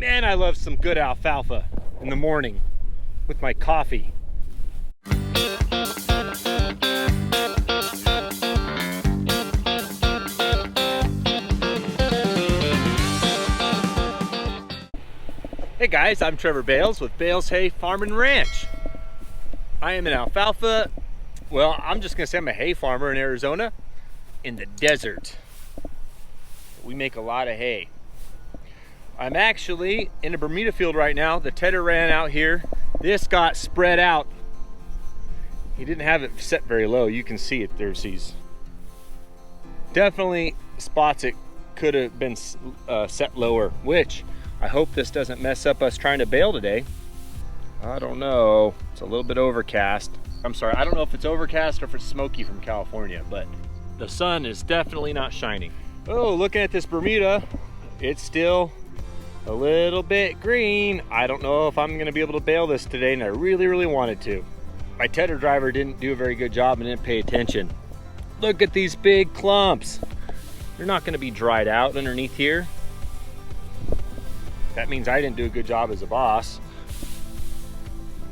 Man, I love some good alfalfa in the morning with my coffee. Hey guys, I'm Trevor Bales with Bales Hay Farm and Ranch. I am an alfalfa, well, I'm just gonna say I'm a hay farmer in Arizona in the desert. We make a lot of hay. I'm actually in a Bermuda field right now. The tedder ran out here. This got spread out. He didn't have it set very low. You can see it. There's these definitely spots it could have been set lower, which I hope this doesn't mess up us trying to bale today. I don't know. It's a little bit overcast. I'm sorry, I don't know if it's overcast or if it's smoky from California, but the sun is definitely not shining. Oh, looking at this Bermuda, it's still a little bit green. I don't know if I'm gonna be able to bale this today, and I really wanted to. My tedder driver didn't do a very good job and didn't pay attention. Look at these big clumps. They're not gonna be dried out underneath here. That means I didn't do a good job as a boss.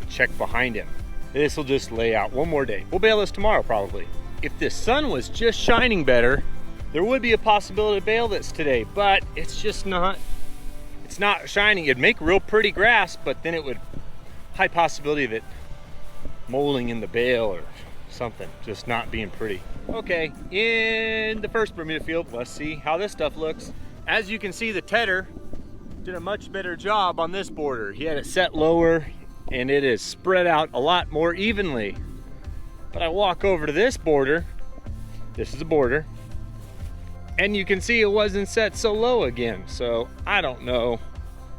Check behind him. This will just lay out one more day. We'll bale this tomorrow probably. If the sun was just shining better, there would be a possibility to bale this today, but it's just not. It's not shining. It'd make real pretty grass, but then it would, high possibility of it molding in the bale or something, just not being pretty. Okay, in the first Bermuda field, let's see how this stuff looks. As you can see, the tedder did a much better job on this border. He had it set lower and it is spread out a lot more evenly. But I walk over to this border, this is a border, and you can see it wasn't set so low again, so I don't know.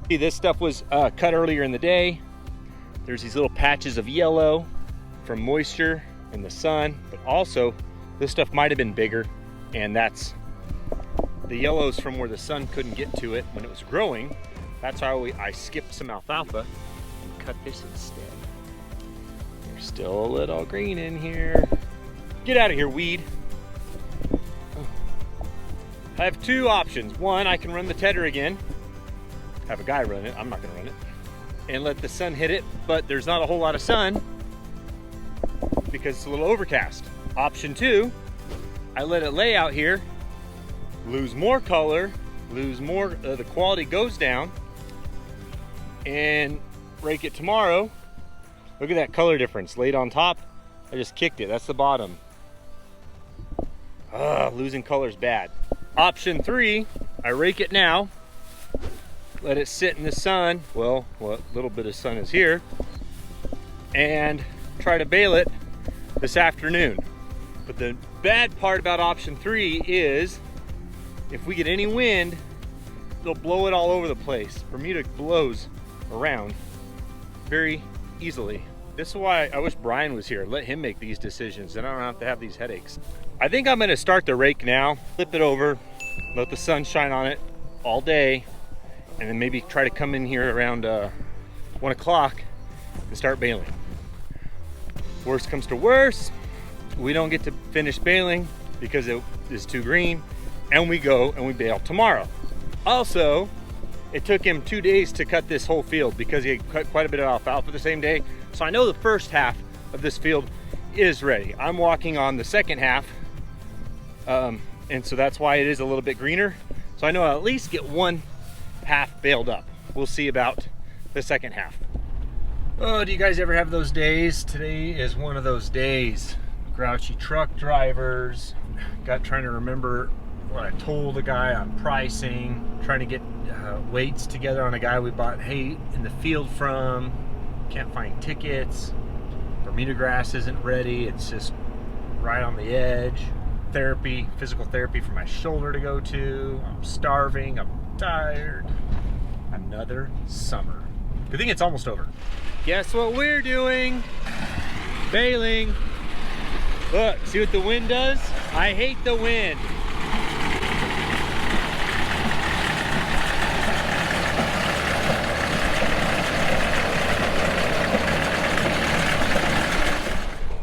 See, this stuff was cut earlier in the day. There's these little patches of yellow from moisture and the sun, but also this stuff might have been bigger, and that's the yellows from where the sun couldn't get to it when it was growing. That's how I skipped some alfalfa and cut this instead. There's still a little green in here. Get out of here, weed. I have two options. One, I can run the tedder again, have a guy run it, I'm not gonna run it, and let the sun hit it, but there's not a whole lot of sun because it's a little overcast. Option two, I let it lay out here, lose more color, lose more, the quality goes down, and rake it tomorrow. Look at that color difference, laid on top, I just kicked it, that's the bottom. Losing color is bad. Option three, I rake it now, let it sit in the sun, well, what little bit of sun is here, and try to bale it this afternoon. But the bad part about option three is if we get any wind, they'll blow it all over the place. Bermuda blows around very easily. This is why I wish Brian was here. Let him make these decisions, then I don't have to have these headaches. I think I'm gonna start the rake now, flip it over, let the sun shine on it all day, and then maybe try to come in here around 1 o'clock and start baling. Worst comes to worst, we don't get to finish baling because it is too green, and we go and we bale tomorrow. Also, it took him 2 days to cut this whole field because he had cut quite a bit of alfalfa the same day. So I know the first half of this field is ready. I'm walking on the second half, and so that's why it is a little bit greener. So I know I'll at least get one half baled up. We'll see about the second half. Oh, do you guys ever have those days? Today is one of those days. Grouchy truck drivers, trying to remember what I told the guy on pricing, trying to get weights together on a guy we bought hay in the field from, can't find tickets, Bermuda grass isn't ready, it's just right on the edge, therapy, physical therapy for my shoulder to go to, I'm starving, I'm tired. Another summer. Good thing it's almost over. Guess what we're doing? Baling. Look, see what the wind does? I hate the wind.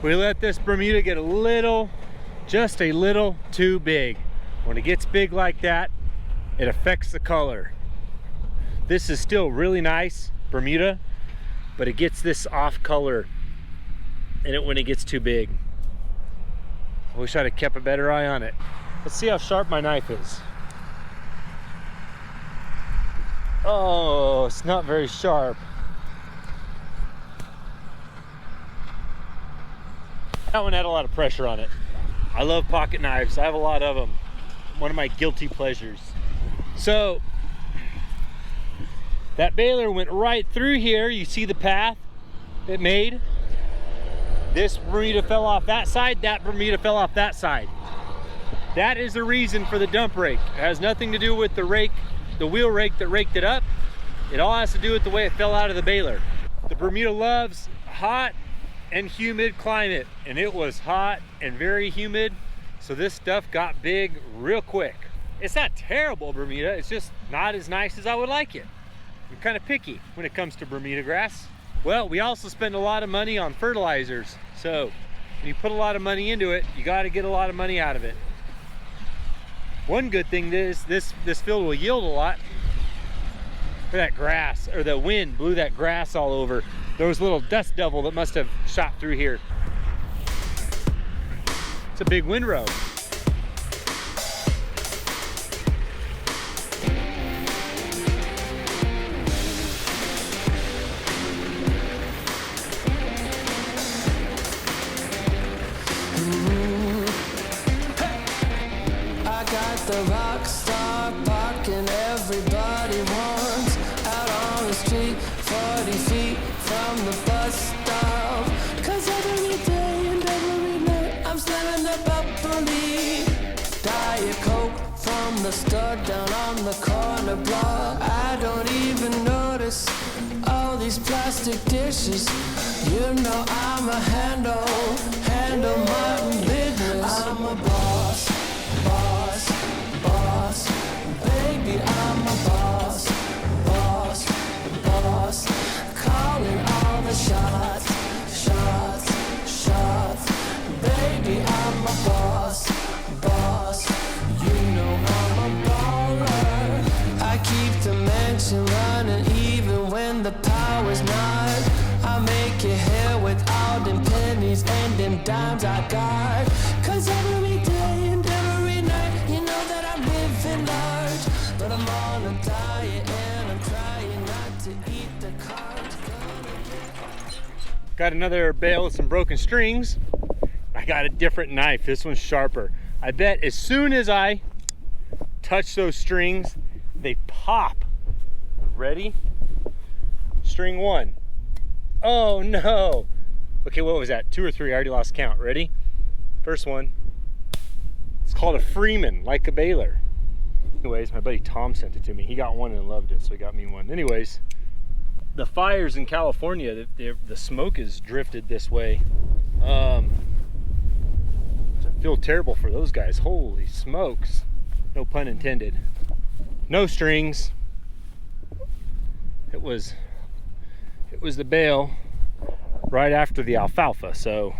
We let this Bermuda get a little, just a little too big. When it gets big like that, it affects the color. This is still really nice Bermuda, but it gets this off color in it when it gets too big. I wish I'd have kept a better eye on it. Let's see how sharp my knife is. Oh, it's not very sharp. That one had a lot of pressure on it. I love pocket knives. I have a lot of them. One of my guilty pleasures. So, that baler went right through here. You see the path it made? This Bermuda fell off that side, that Bermuda fell off that side. That is the reason for the dump rake. It has nothing to do with the rake, the wheel rake that raked it up. It all has to do with the way it fell out of the baler. The Bermuda loves hot and humid climate, and it was hot and very humid, so this stuff got big real quick. It's not terrible Bermuda, it's just not as nice as I would like it. I'm kind of picky when it comes to Bermuda grass. Well, we also spend a lot of money on fertilizers, so when you put a lot of money into it, you got to get a lot of money out of it. One good thing is this field will yield a lot. That grass, or the wind blew that grass all over. There was a little dust devil that must have shot through here. It's a big windrow. I got the rock star parking everybody wants out on the street, 40 feet from the bus stop. Cause every day and every night I'm slamming the bubbly Diet Coke from the store down on the corner block. I don't even notice all these plastic dishes. You know I'm a handle my business. I'm a boss, baby, I'm a boss, calling all the shots, baby, I'm a boss, you know I'm a baller. I keep the mansion running even when the power's not. I make it here with all them pennies and them dimes I got. Cause every day and every night, you know that I'm living large. But I'm on a diet and I'm trying not to eat the carbs. Got another bale with some broken strings. I got a different knife. This one's sharper. I bet as soon as I touch those strings, they pop. Ready? String one. Oh no. Okay, what was that? 2 or 3? I already lost count. Ready? First one. It's called a Freeman, like a baler. Anyways, my buddy Tom sent it to me. He got one and loved it, so he got me one. Anyways, the fires in California, the smoke is drifted this way. I feel terrible for those guys. Holy smokes. No pun intended. No strings. It was the bale right after the alfalfa, so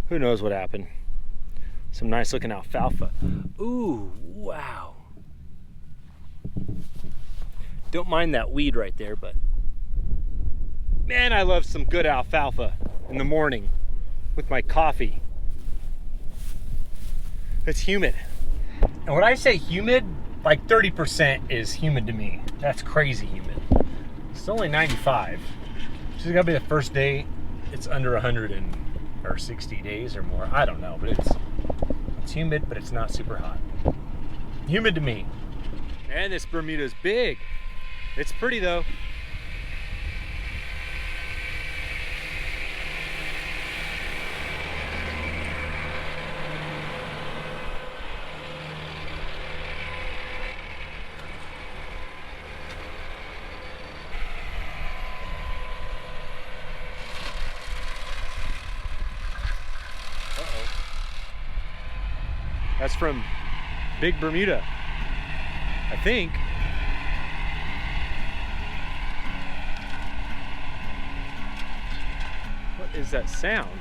who knows what happened. Some nice looking alfalfa. Ooh, wow. Don't mind that weed right there, but man, I love some good alfalfa in the morning with my coffee. It's humid. And when I say humid, like 30% is humid to me. That's crazy humid. It's only 95. This is gonna be the first day it's under 100 or 60 days or more. I don't know, but it's humid, but it's not super hot. Humid to me. And this Bermuda's big. It's pretty though. That's from Big Bermuda, I think. What is that sound?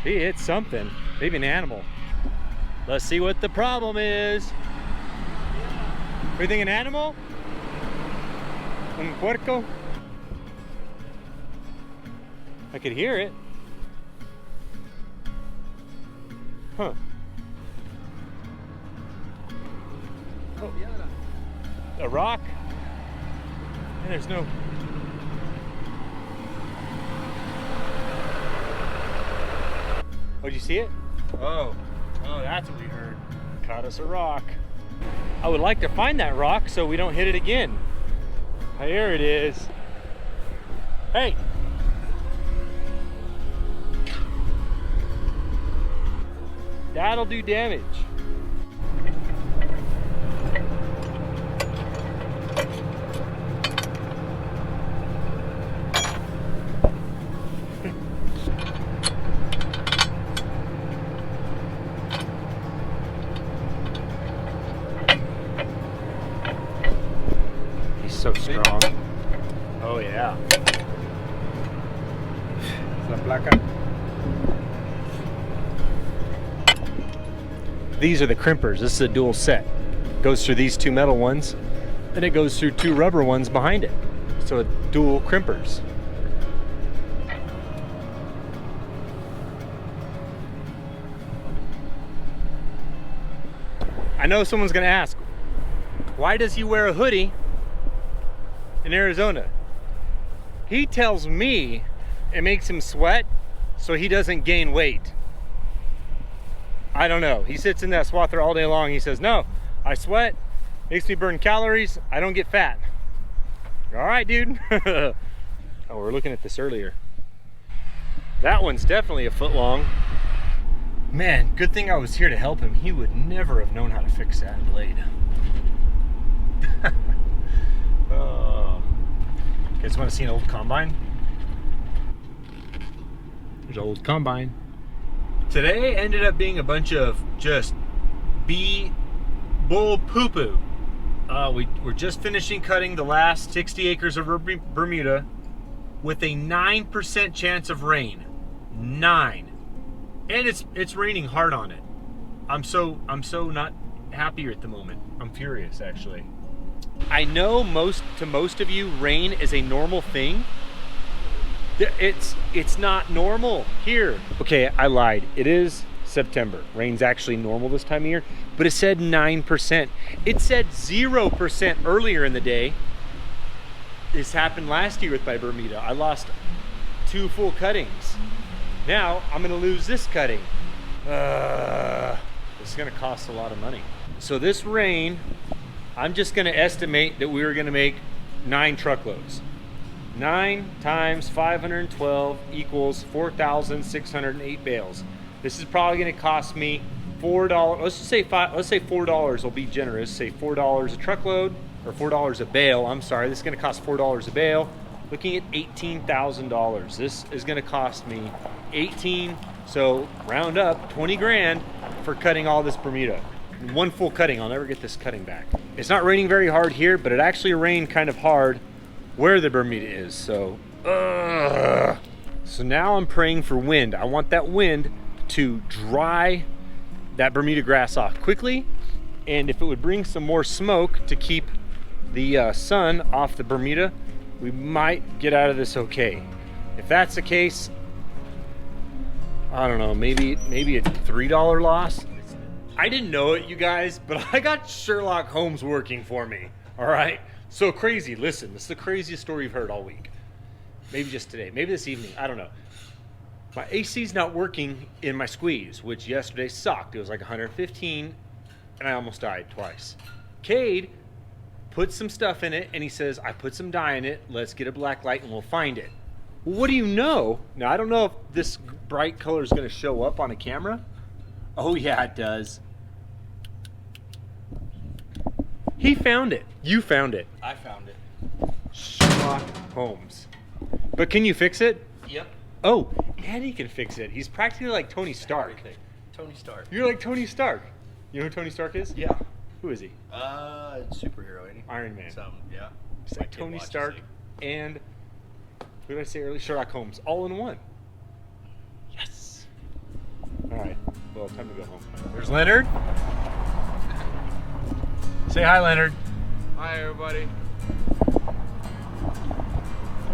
Maybe it's something, maybe an animal. Let's see what the problem is. Look you think an animal? Un puerco? I could hear it. Huh. Oh, a rock? And there's no... Oh, did you see it? Oh, that's what we heard. Caught us a rock. I would like to find that rock so we don't hit it again. Here it is. Hey! That'll do damage. He's so strong. Oh yeah. La placa. These are the crimpers. This is a dual set. Goes through these two metal ones, and it goes through two rubber ones behind it. So dual crimpers. I know someone's gonna ask, why does he wear a hoodie in Arizona? He tells me it makes him sweat so he doesn't gain weight. I don't know. He sits in that swather all day long. He says, no, I sweat, makes me burn calories, I don't get fat. All right, dude. Oh, we were looking at this earlier. That one's definitely a foot long. Man, good thing I was here to help him. He would never have known how to fix that blade. Oh. You guys want to see an old combine? There's an old combine. Today ended up being a bunch of just bull poo-poo. We're just finishing cutting the last 60 acres of Bermuda with a 9% chance of rain. 9. And it's raining hard on it. I'm so not happier at the moment. I'm furious, actually. I know to most of you, rain is a normal thing. It's not normal here. Okay, I lied. It is September. Rain's actually normal this time of year, but it said 9%. It said 0% earlier in the day. This happened last year with my Bermuda. I lost 2 full cuttings. Now I'm gonna lose this cutting. It's gonna cost a lot of money. So this rain, I'm just gonna estimate that we were gonna make 9 truckloads. 9 times 512 equals 4,608 bales. This is probably gonna cost me $4. Let's just say let's say $4 will be generous. Say $4 a truckload, or $4 a bale. I'm sorry, this is gonna cost $4 a bale. Looking at $18,000. This is gonna cost me 18, so round up 20 grand for cutting all this Bermuda. 1 full cutting, I'll never get this cutting back. It's not raining very hard here, but it actually rained kind of hard where the Bermuda is, so so now I'm praying for wind. I want that wind to dry that Bermuda grass off quickly, and if it would bring some more smoke to keep the sun off the Bermuda, we might get out of this okay. If that's the case, I don't know, maybe a $3 loss. I didn't know it, you guys, but I got Sherlock Holmes working for me, all right? So crazy. Listen, this is the craziest story you've heard all week. Maybe just today, maybe this evening, I don't know. My AC's not working in my squeeze, which yesterday sucked. It was like 115, and I almost died twice. Cade put some stuff in it, and he says, I put some dye in it, let's get a black light and we'll find it. Well, what do you know? Now, I don't know if this bright color is gonna show up on a camera. Oh yeah, it does. He found it. You found it. I found it. Sherlock Holmes. But can you fix it? Yep. Oh, and he can fix it. He's practically like Tony Stark. Everything. Tony Stark. You're like Tony Stark. You know who Tony Stark is? Yeah. Who is he? Superhero, ain't he? Iron Man. Yeah. It's like Tony Stark and, what did I say earlier? Sherlock Holmes, all in one. Yes. All right, well, time to go home. There's Leonard. Say hi, Leonard. Hi, everybody.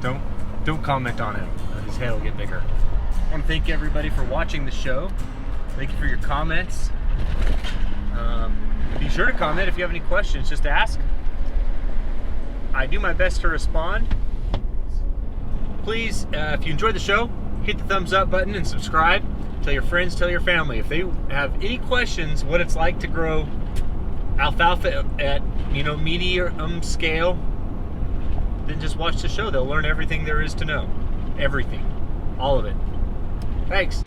Don't comment on him. His head will get bigger. I want to thank everybody for watching the show. Thank you for your comments. Be sure to comment if you have any questions. Just ask. I do my best to respond. Please, if you enjoyed the show, hit the thumbs up button and subscribe. Tell your friends, tell your family. If they have any questions what it's like to grow alfalfa at, medium scale, then just watch the show. They'll learn everything there is to know. Everything. All of it. Thanks.